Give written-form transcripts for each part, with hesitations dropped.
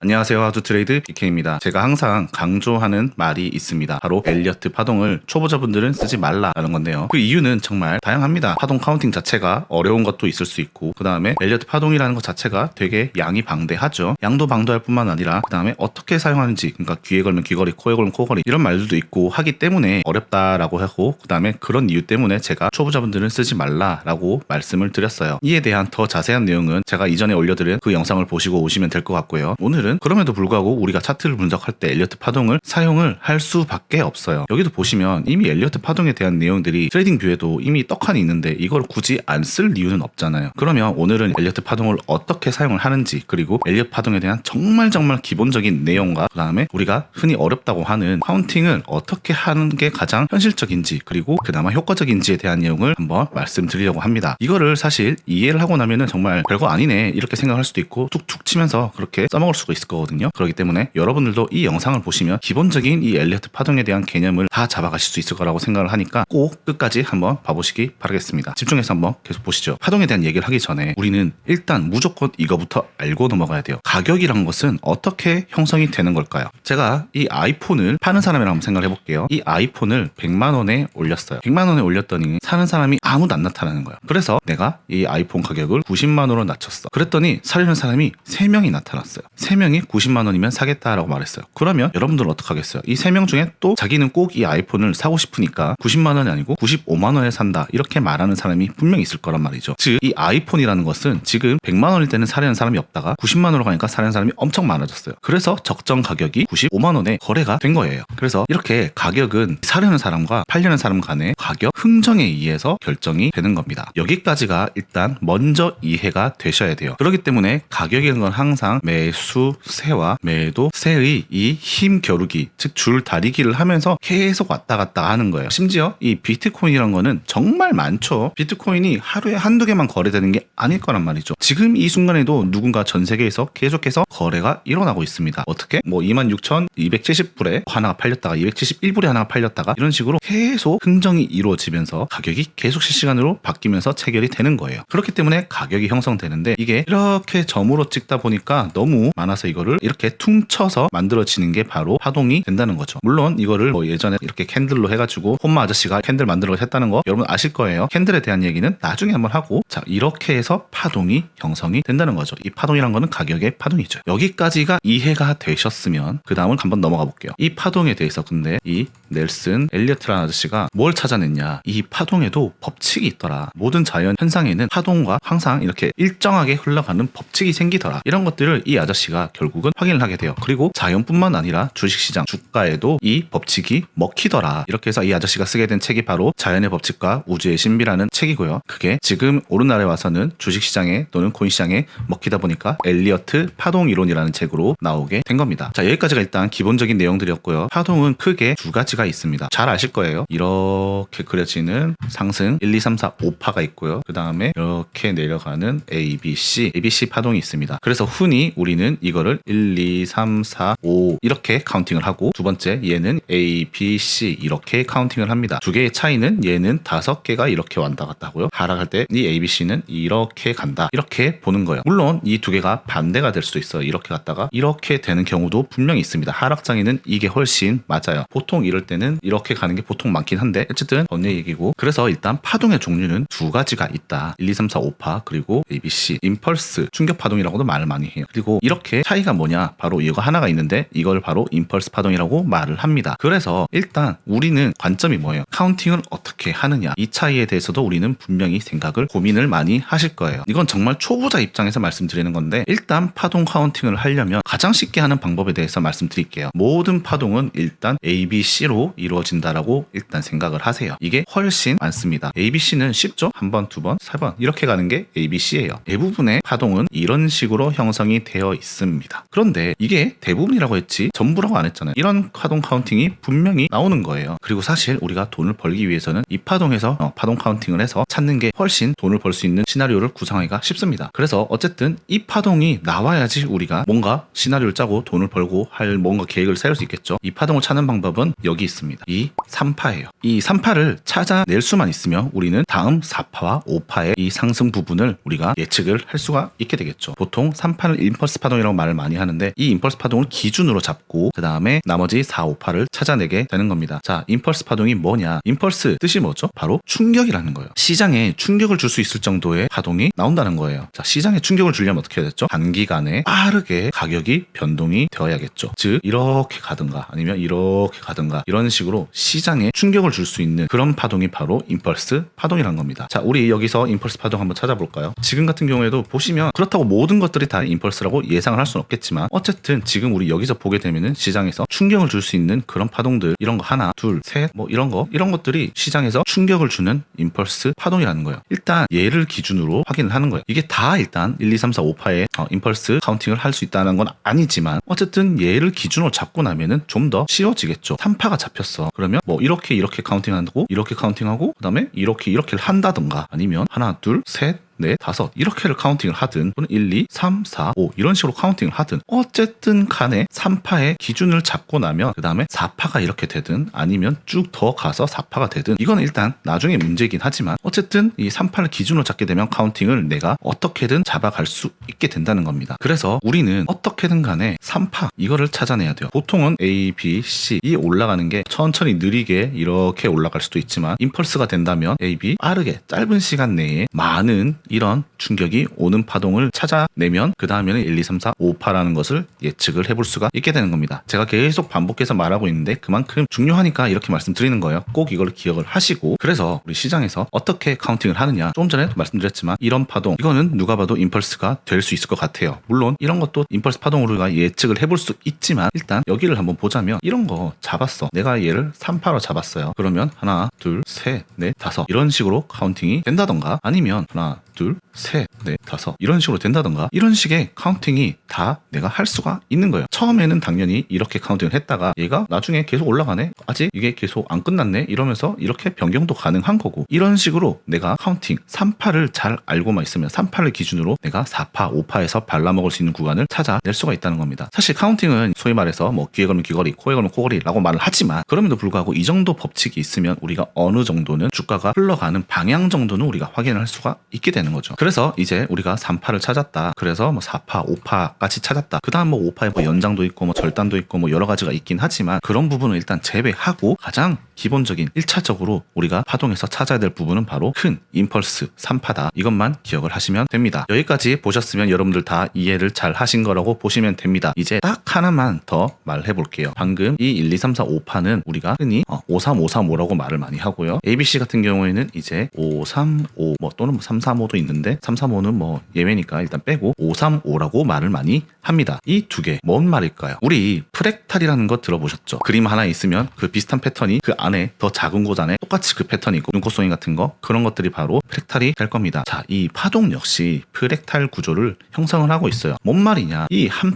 안녕하세요. 하두트레이드 BK입니다. 제가 항상 강조하는 말이 있습니다. 바로 엘리어트 파동을 초보자분들은 쓰지 말라라는 건데요. 그 이유는 정말 다양합니다. 파동 카운팅 자체가 어려운 것도 있을 수 있고, 그 다음에 엘리어트 파동이라는 것 자체가 되게 양이 방대하죠. 양도 방대할 뿐만 아니라 그 다음에 어떻게 사용하는지, 그러니까 귀에 걸면 귀걸이, 코에 걸면 코걸이 이런 말들도 있고 하기 때문에 어렵다라고 하고, 그 다음에 그런 이유 때문에 제가 초보자분들은 쓰지 말라라고 말씀을 드렸어요. 이에 대한 더 자세한 내용은 제가 이전에 올려드린 그 영상을 보시고 오시면 될 것 같고요. 오늘은 그럼에도 불구하고 우리가 차트를 분석할 때 엘리어트 파동을 사용을 할 수밖에 없어요. 여기도 보시면 이미 엘리어트 파동에 대한 내용들이 트레이딩 뷰에도 이미 떡하니 있는데 이걸 굳이 안 쓸 이유는 없잖아요. 그러면 오늘은 엘리어트 파동을 어떻게 사용을 하는지, 그리고 엘리어트 파동에 대한 정말 기본적인 내용과 그 다음에 우리가 흔히 어렵다고 하는 카운팅을 어떻게 하는 게 가장 현실적인지, 그리고 그나마 효과적인지에 대한 내용을 한번 말씀드리려고 합니다. 이거를 사실 이해를 하고 나면은 정말 별거 아니네 이렇게 생각할 수도 있고 툭툭 치면서 그렇게 써먹을 수가 있을 거거든요. 그렇기 때문에 여러분들도 이 영상을 보시면 기본적인 이 엘리어트 파동에 대한 개념을 다 잡아가실 수 있을 거라고 생각을 하니까 꼭 끝까지 한번 봐보시기 바라겠습니다. 집중해서 한번 계속 보시죠. 파동에 대한 얘기를 하기 전에 우리는 일단 무조건 이거부터 알고 넘어가야 돼요. 가격이란 것은 어떻게 형성이 되는 걸까요? 제가 이 아이폰을 파는 사람이랑 한번 생각을 해볼게요. 이 아이폰을 100만 원에 올렸어요. 100만 원에 올렸더니 사는 사람이 아무도 안 나타나는 거예요. 그래서 내가 이 아이폰 가격을 90만 원으로 낮췄어. 그랬더니 사려는 사람이 3명이 나타났어요. 3명이 90만 원이면 사겠다라고 말했어요. 그러면 여러분들은 어떻게 하겠어요? 이 3명 중에 또 자기는 꼭 이 아이폰을 사고 싶으니까 90만 원이 아니고 95만 원에 산다 이렇게 말하는 사람이 분명히 있을 거란 말이죠. 즉 이 아이폰이라는 것은 지금 100만 원일 때는 사려는 사람이 없다가 90만 원으로 가니까 사려는 사람이 엄청 많아졌어요. 그래서 적정 가격이 95만 원에 거래가 된 거예요. 그래서 이렇게 가격은 사려는 사람과 팔려는 사람 간의 가격 흥정에 의해서 결정이 되는 겁니다. 여기까지가 일단 먼저 이해가 되셔야 돼요. 그렇기 때문에 가격이라는 건 항상 매수 세와 매도 세의 이 힘 겨루기, 즉 줄 다리기를 하면서 계속 왔다 갔다 하는 거예요. 심지어 이 비트코인이라는 거는 정말 많죠. 비트코인이 하루에 한두 개만 거래되는 게 아닐 거란 말이죠. 지금 이 순간에도 누군가 전 세계에서 계속해서 거래가 일어나고 있습니다. 어떻게? 뭐 26,270불에 하나가 팔렸다가 271불에 하나가 팔렸다가 이런 식으로 계속 흥정이 이루어지면서 가격이 계속 실시간으로 바뀌면서 체결이 되는 거예요. 그렇기 때문에 가격이 형성되는데 이게 이렇게 점으로 찍다 보니까 너무 많아서 이거를 이렇게 퉁쳐서 만들어지는 게 바로 파동이 된다는 거죠. 물론 이거를 뭐 예전에 이렇게 캔들로 해가지고 홈마 아저씨가 캔들 만들어 했다는 거 여러분 아실 거예요. 캔들에 대한 얘기는 나중에 한번 하고, 자 이렇게 해서 파동이 형성이 된다는 거죠. 이 파동이란 거는 가격의 파동이죠. 여기까지가 이해가 되셨으면 그 다음을 한번 넘어가 볼게요. 이 파동에 대해서 근데 이 넬슨 엘리어트라는 아저씨가 뭘 찾아냈냐, 이 파동에도 법칙이 있더라. 모든 자연 현상에는 파동과 항상 이렇게 일정하게 흘러가는 법칙이 생기더라. 이런 것들을 이 아저씨가 결국은 확인을 하게 돼요. 그리고 자연뿐만 아니라 주식시장, 주가에도 이 법칙이 먹히더라. 이렇게 해서 이 아저씨가 쓰게 된 책이 바로 자연의 법칙과 우주의 신비라는 책이고요. 그게 지금 오늘날에 와서는 주식시장에 또는 코인시장에 먹히다 보니까 엘리어트 파동 이론이라는 책으로 나오게 된 겁니다. 자, 여기까지가 일단 기본적인 내용들이었고요. 파동은 크게 두 가지가 있습니다. 잘 아실 거예요. 이렇게 그려지는 상승 1, 2, 3, 4, 5파가 있고요. 그 다음에 이렇게 내려가는 ABC 파동이 있습니다. 그래서 흔히 우리는 이거를 1, 2, 3, 4, 5 이렇게 카운팅을 하고, 두 번째 얘는 A, B, C 이렇게 카운팅을 합니다. 두 개의 차이는 얘는 5개가 이렇게 왔다 갔다 하고요. 하락할 때 이 A, B, C는 이렇게 간다 이렇게 보는 거예요. 물론 이 두 개가 반대가 될 수도 있어요. 이렇게 갔다가 이렇게 되는 경우도 분명히 있습니다. 하락장에는 이게 훨씬 맞아요. 보통 이럴 때는 이렇게 가는 게 보통 많긴 한데 어쨌든 번뇌 얘기고, 그래서 일단 파동의 종류는 두 가지가 있다. 1, 2, 3, 4, 5파 그리고 ABC 임펄스 충격 파동이라고도 말을 많이 해요. 그리고 이렇게 차이가 뭐냐, 바로 이거 하나가 있는데 이걸 바로 임펄스 파동이라고 말을 합니다. 그래서 일단 우리는 관점이 뭐예요? 카운팅을 어떻게 하느냐, 이 차이에 대해서도 우리는 분명히 생각을 고민을 많이 하실 거예요. 이건 정말 초보자 입장에서 말씀드리는 건데, 일단 파동 카운팅을 하려면 가장 쉽게 하는 방법에 대해서 말씀드릴게요. 모든 파동은 일단 ABC로 이루어진다라고 일단 생각을 하세요. 이게 훨씬 많습니다. ABC는 쉽죠? 한 번, 두 번, 세 번 이렇게 가는 게 ABC예요. 대부분의 파동은 이런 식으로 형성이 되어 있습니다. 그런데 이게 대부분이라고 했지 전부라고 안 했잖아요. 이런 파동 카운팅이 분명히 나오는 거예요. 그리고 사실 우리가 돈을 벌기 위해서는 이 파동에서 파동 카운팅을 해서 찾는 게 훨씬 돈을 벌 수 있는 시나리오를 구상하기가 쉽습니다. 그래서 어쨌든 이 파동이 나와야지 우리가 뭔가 시나리오를 짜고 돈을 벌고 할 뭔가 계획을 세울 수 있겠죠. 이 파동을 찾는 방법은 여기 있습니다. 이 3파예요. 이 3파를 찾아낼 수만 있으면 우리는 다음 4파와 5파의 이 상승 부분을 우리가 예측을 할 수가 있게 되겠죠. 보통 3파를 임펄스 파동이라고 말을 많이 하는데 이 임펄스 파동을 기준으로 잡고 그 다음에 나머지 4, 5파를 찾아내게 되는 겁니다. 자, 임펄스 파동이 뭐냐? 임펄스 뜻이 뭐죠? 바로 충격이라는 거예요. 시장에 충격을 줄 수 있을 정도의 파동이 나온다는 거예요. 자, 시장에 충격을 주려면 어떻게 해야 되죠? 단기간에 빠르게 가격이 변동이 되어야겠죠. 즉 이렇게 가든가 아니면 이렇게 가든가 이런 식으로 시장에 충격을 줄 수 있는 그런 파동이 바로 임펄스 파동이라는 겁니다. 자, 우리 여기서 임펄스 파동 한번 찾아볼까요? 지금 같은 경우에도 보시면 그렇다고 모든 것들이 다 임펄스라고 예상을 할 수는 없겠지만 어쨌든 지금 우리 여기서 보게 되면은 시장에서 충격을 줄 수 있는 그런 파동들 이런 거 하나 둘 셋 뭐 이런 것들이 시장에서 충격을 주는 임펄스 파동이라는 거예요. 일단 얘를 기준으로 확인을 하는 거예요. 이게 다 일단 1, 2, 3, 4, 5파의 임펄스 카운팅을 할 수 있다는 건 아니지만 어쨌든 얘를 기준으로 잡고 나면은 좀 더 쉬워지겠죠. 3파가 잡혔어. 그러면 뭐 이렇게 카운팅하고 이렇게 카운팅하고 그 다음에 이렇게를 한다던가 아니면 하나 둘 셋 넷, 다섯 이렇게를 카운팅을 하든 또는 1, 2, 3, 4, 5 이런 식으로 카운팅을 하든 어쨌든 간에 3파의 기준을 잡고 나면 그 다음에 4파가 이렇게 되든 아니면 쭉 더 가서 4파가 되든 이건 일단 나중에 문제이긴 하지만 어쨌든 이 3파를 기준으로 잡게 되면 카운팅을 내가 어떻게든 잡아갈 수 있게 된다는 겁니다. 그래서 우리는 어떻게든 간에 3파 이거를 찾아내야 돼요. 보통은 A, B, C 이 올라가는 게 천천히 느리게 이렇게 올라갈 수도 있지만 임펄스가 된다면 A, B 빠르게 짧은 시간 내에 많은 이런 충격이 오는 파동을 찾아내면 그 다음에는 1, 2, 3, 4, 5파라는 것을 예측을 해볼 수가 있게 되는 겁니다. 제가 계속 반복해서 말하고 있는데 그만큼 중요하니까 이렇게 말씀드리는 거예요. 꼭 이걸 기억을 하시고 그래서 우리 시장에서 어떻게 카운팅을 하느냐 조금 전에 말씀드렸지만 이런 파동 이거는 누가 봐도 임펄스가 될 수 있을 것 같아요. 물론 이런 것도 임펄스 파동으로 우리가 예측을 해볼 수 있지만 일단 여기를 한번 보자면 이런 거 잡았어. 내가 얘를 3파로 잡았어요. 그러면 하나 둘 셋 넷 다섯 이런 식으로 카운팅이 된다던가 아니면 하나 둘, 셋, 넷, 다섯 이런 식으로 된다던가 이런 식의 카운팅이 다 내가 할 수가 있는 거예요. 처음에는 당연히 이렇게 카운팅을 했다가 얘가 나중에 계속 올라가네? 아직 이게 계속 안 끝났네? 이러면서 이렇게 변경도 가능한 거고 이런 식으로 내가 카운팅 3파를 잘 알고만 있으면 3파를 기준으로 내가 4파, 5파에서 발라먹을 수 있는 구간을 찾아낼 수가 있다는 겁니다. 사실 카운팅은 소위 말해서 뭐 귀에 걸면 귀걸이, 코에 걸면 코걸이라고 말을 하지만 그럼에도 불구하고 이 정도 법칙이 있으면 우리가 어느 정도는 주가가 흘러가는 방향 정도는 우리가 확인을 할 수가 있게 되는 거죠. 그래서 이제 우리가 3파를 찾았다. 그래서 뭐 4파, 5파까지 찾았다. 그 다음 뭐 5파에 뭐 연장도 있고 뭐 절단도 있고 뭐 여러 가지가 있긴 하지만 그런 부분을 일단 제외하고 가장 기본적인 1차적으로 우리가 파동에서 찾아야 될 부분은 바로 큰 임펄스 3파다. 이것만 기억을 하시면 됩니다. 여기까지 보셨으면 여러분들 다 이해를 잘 하신 거라고 보시면 됩니다. 이제 딱 하나만 더 말해 볼게요. 방금 이 1, 2, 3, 4, 5파는 우리가 흔히 5, 3, 5, 3, 5라고 말을 많이 하고요. ABC 같은 경우에는 이제 5, 3, 5 뭐 또는 뭐 3, 3, 5도 있는데 3, 3, 5는 뭐 예외니까 일단 빼고 5, 3, 5라고 말을 많이 합니다. 이 두 개 뭔 말일까요? 우리 프랙탈이라는 거 들어보셨죠? 그림 하나 있으면 그 비슷한 패턴이 그 안에 더 작은 곳 안에 똑같이 그 패턴이 있고 눈꽃송이 같은 거 그런 것들이 바로 프랙탈이 될 겁니다. 자, 이 파동 역시 프랙탈 구조를 형성을 하고 있어요. 뭔 말이냐? 이 한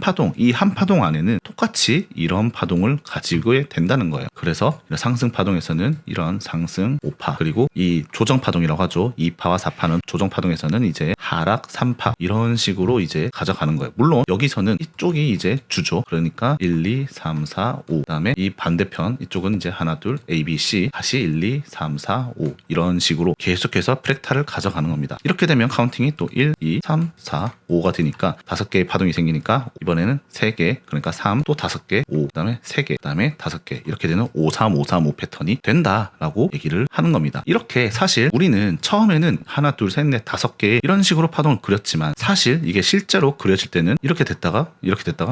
파동 안에는 똑같이 이런 파동을 가지고 된다는 거예요. 그래서 상승 파동에서는 이런 상승 5파 그리고 이 조정 파동이라고 하죠. 2파와 4파는 조정 파동에서는 이제 하락 3파 이런 식으로 이제 가져가는 거예요. 물론 여기서는 이쪽이 이제 주죠. 그러니까 1, 2, 3, 4, 5 그다음에 이 반대편 이쪽은 이제 하나 둘 A, B, C 다시 1, 2, 3, 4, 5 이런 식으로 계속해서 프랙탈을 가져가는 겁니다. 이렇게 되면 카운팅이 또 1, 2, 3, 4, 5가 되니까 5개의 파동이 생기니까 이번에는 3개 그러니까 3 또 5개 5 그다음에 3개 그다음에 5개 이렇게 되는 5, 3, 5, 3, 5 패턴이 된다라고 얘기를 하는 겁니다. 이렇게 사실 우리는 처음에는 하나 둘 셋 넷 5개 이런 식으로 파동을 그렸지만 사실 이게 실제로 그려질 때는 이렇게 됐다가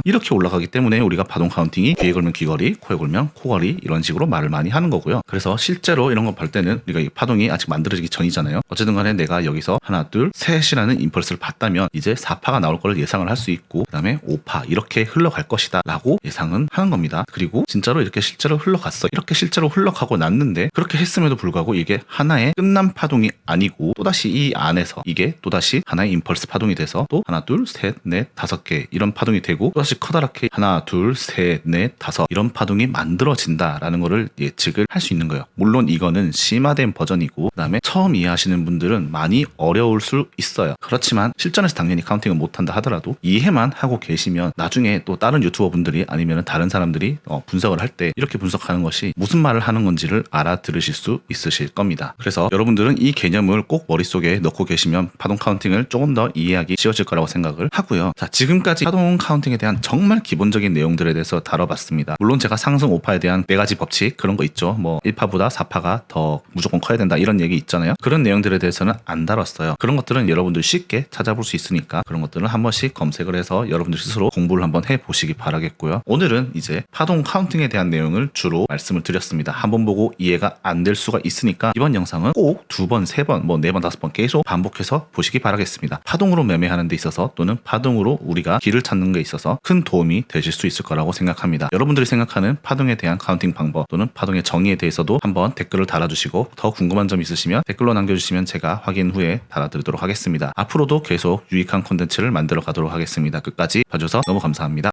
이렇게 올라가기 때문에 우리가 파동 카운팅이 귀에 걸면 귀걸이, 코에 걸면 코걸이 이런 식으로 말을 많이 하는 거고요. 그래서 실제로 이런 거 볼 때는 우리가 이 파동이 아직 만들어지기 전이잖아요. 어쨌든 간에 내가 여기서 하나 둘 셋이라는 임펄스를 봤다면 이제 4파가 나올 걸 예상을 할 수 있고 그 다음에 5파 이렇게 흘러갈 것이다 라고 라고 예상은 하는 겁니다. 그리고 진짜로 이렇게 실제로 흘러갔어. 이렇게 실제로 흘러가고 났는데 그렇게 했음에도 불구하고 이게 하나의 끝난 파동이 아니고 또다시 이 안에서 이게 또다시 하나의 임펄스 파동이 돼서 또 하나 둘 셋 넷 다섯 개 이런 파동이 되고 또다시 커다랗게 하나 둘 셋 넷 다섯 이런 파동이 만들어진다라는 거를 예측을 할 수 있는 거예요. 물론 이거는 심화된 버전이고 그다음에 처음 이해하시는 분들은 많이 어려울 수 있어요. 그렇지만 실전에서 당연히 카운팅을 못한다 하더라도 이해만 하고 계시면 나중에 또 다른 유튜버 분들이 아니면 다른 사람들이 분석을 할 때 이렇게 분석하는 것이 무슨 말을 하는 건지를 알아들으실 수 있으실 겁니다. 그래서 여러분들은 이 개념을 꼭 머릿속에 넣고 계시면 파동 카운팅을 조금 더 이해하기 쉬워질 거라고 생각을 하고요. 자, 지금까지 파동 카운팅에 대한 정말 기본적인 내용들에 대해서 다뤄봤습니다. 물론 제가 상승 5파에 대한 4가지 법칙 그런 거 있죠. 뭐 1파보다 4파가 더 무조건 커야 된다 이런 얘기 있잖아요. 그런 내용들에 대해서는 안 다뤘어요. 그런 것들은 여러분들 쉽게 찾아볼 수 있으니까 그런 것들은 한 번씩 검색을 해서 여러분들 스스로 공부를 한번 해보시기 바라겠고요. 오늘은 이제 파동 카운팅에 대한 내용을 주로 말씀을 드렸습니다. 한번 보고 이해가 안 될 수가 있으니까 이번 영상은 꼭 2번, 3번, 뭐 4번, 5번 계속 반복해서 보시기 바라겠습니다. 파동으로 매매하는 데 있어서 또는 파동으로 우리가 길을 찾는 데 있어서 큰 도움이 되실 수 있을 거라고 생각합니다. 여러분들이 생각하는 파동에 대한 카운팅 방법 또는 파동의 정의에 대해서도 한번 댓글을 달아주시고 더 궁금한 점 있으시면 댓글로 남겨주시면 제가 확인 후에 달아드리도록 하겠습니다. 앞으로도 계속 유익한 콘텐츠를 만들어 가도록 하겠습니다. 끝까지 봐주셔서 너무 감사합니다.